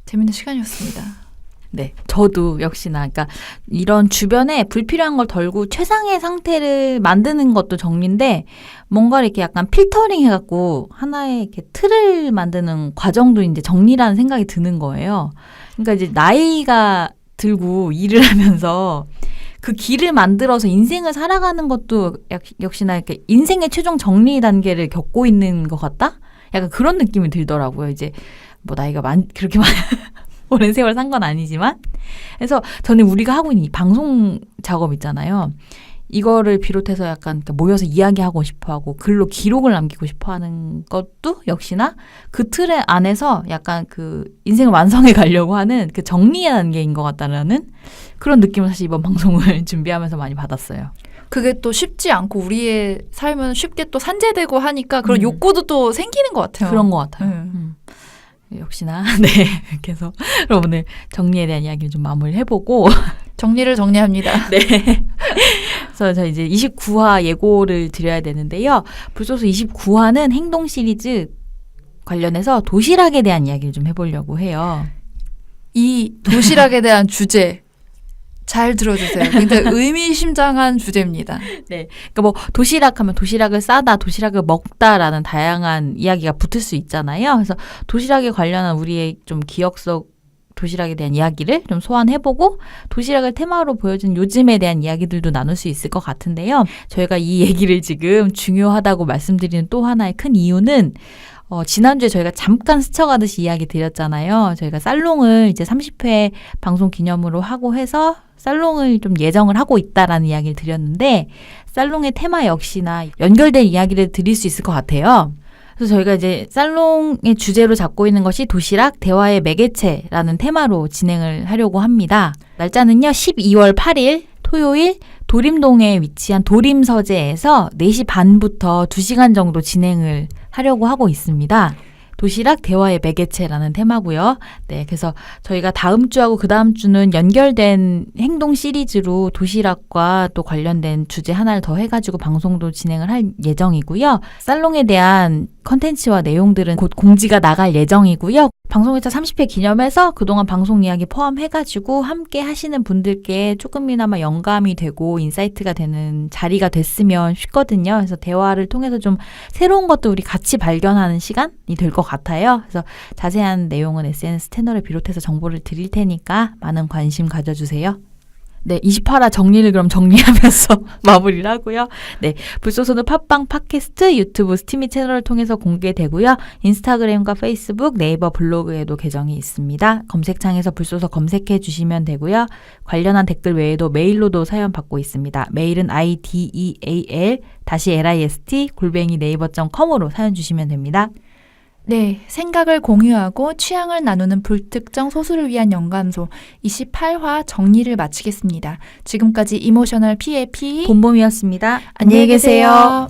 재밌는 시간이었습니다. 네, 저도 역시나 그러니까 이런 주변에 불필요한 걸 덜고 최상의 상태를 만드는 것도 정리인데 뭔가 이렇게 약간 필터링 해갖고 하나의 이렇게 틀을 만드는 과정도 이제 정리라는 생각이 드는 거예요. 그러니까 이제 나이가 들고 일을 하면서 그 길을 만들어서 인생을 살아가는 것도 역시나 이렇게 인생의 최종 정리 단계를 겪고 있는 것 같다? 약간 그런 느낌이 들더라고요. 이제 뭐 나이가 그렇게 오랜 세월 산 건 아니지만. 그래서 저는 우리가 하고 있는 이 방송 작업 있잖아요. 이거를 비롯해서 약간 모여서 이야기하고 싶어하고 글로 기록을 남기고 싶어하는 것도 역시나 그 틀 안에서 약간 그 인생을 완성해 가려고 하는 그 정리의 단계인 것 같다라는 그런 느낌을 사실 이번 방송을 준비하면서 많이 받았어요. 그게 또 쉽지 않고 우리의 삶은 쉽게 또 산재되고 하니까 그런 욕구도 또 생기는 것 같아요. 그런 것 같아요. 역시나 네 그래서 그럼 오늘 정리에 대한 이야기를 좀 마무리를 해보고 정리를 정리합니다. 네. 그래서 저 이제 29화 예고를 드려야 되는데요. 불소스 29화는 행동 시리즈 관련해서 도시락에 대한 이야기를 좀 해보려고 해요. 이 도시락에 대한 주제 잘 들어주세요. 굉장히 의미심장한 주제입니다. 네, 그러니까 뭐 도시락 하면 도시락을 싸다, 도시락을 먹다라는 다양한 이야기가 붙을 수 있잖아요. 그래서 도시락에 관련한 우리의 좀 기억 속 도시락에 대한 이야기를 좀 소환해보고 도시락을 테마로 보여준 요즘에 대한 이야기들도 나눌 수 있을 것 같은데요. 저희가 이 얘기를 지금 중요하다고 말씀드리는 또 하나의 큰 이유는 지난주에 저희가 잠깐 스쳐가듯이 이야기 드렸잖아요. 저희가 살롱을 이제 30회 방송 기념으로 하고 해서 살롱을 좀 예정을 하고 있다라는 이야기를 드렸는데 살롱의 테마 역시나 연결된 이야기를 드릴 수 있을 것 같아요. 그래서 저희가 이제 살롱의 주제로 잡고 있는 것이 도시락 대화의 매개체라는 테마로 진행을 하려고 합니다. 날짜는요, 12월 8일 토요일 도림동에 위치한 도림서재에서 4시 반부터 2시간 정도 진행을 하려고 하고 있습니다. 도시락 대화의 매개체라는 테마고요. 네, 그래서 저희가 다음 주하고 그 다음 주는 연결된 행동 시리즈로 도시락과 또 관련된 주제 하나를 더 해가지고 방송도 진행을 할 예정이고요. 살롱에 대한 컨텐츠와 내용들은 곧 공지가 나갈 예정이고요. 방송회차 30회 기념해서 그동안 방송 이야기 포함해가지고 함께 하시는 분들께 조금이나마 영감이 되고 인사이트가 되는 자리가 됐으면 싶거든요. 그래서 대화를 통해서 좀 새로운 것도 우리 같이 발견하는 시간이 될 것 같아요. 그래서 자세한 내용은 SNS 채널을 비롯해서 정보를 드릴 테니까 많은 관심 가져주세요. 네, 28화 정리를 그럼 정리하면서 마무리를 하고요. 네, 불소소는 팟빵, 팟캐스트, 유튜브, 스티미 채널을 통해서 공개되고요. 인스타그램과 페이스북, 네이버 블로그에도 계정이 있습니다. 검색창에서 불소소 검색해 주시면 되고요. 관련한 댓글 외에도 메일로도 사연 받고 있습니다. 메일은 ideal-list@naver.com으로 사연 주시면 됩니다. 네, 생각을 공유하고 취향을 나누는 불특정 소수를 위한 연감소 28화 정리를 마치겠습니다. 지금까지 이모셔널 PAP 봄봄이었습니다. 안녕히 계세요.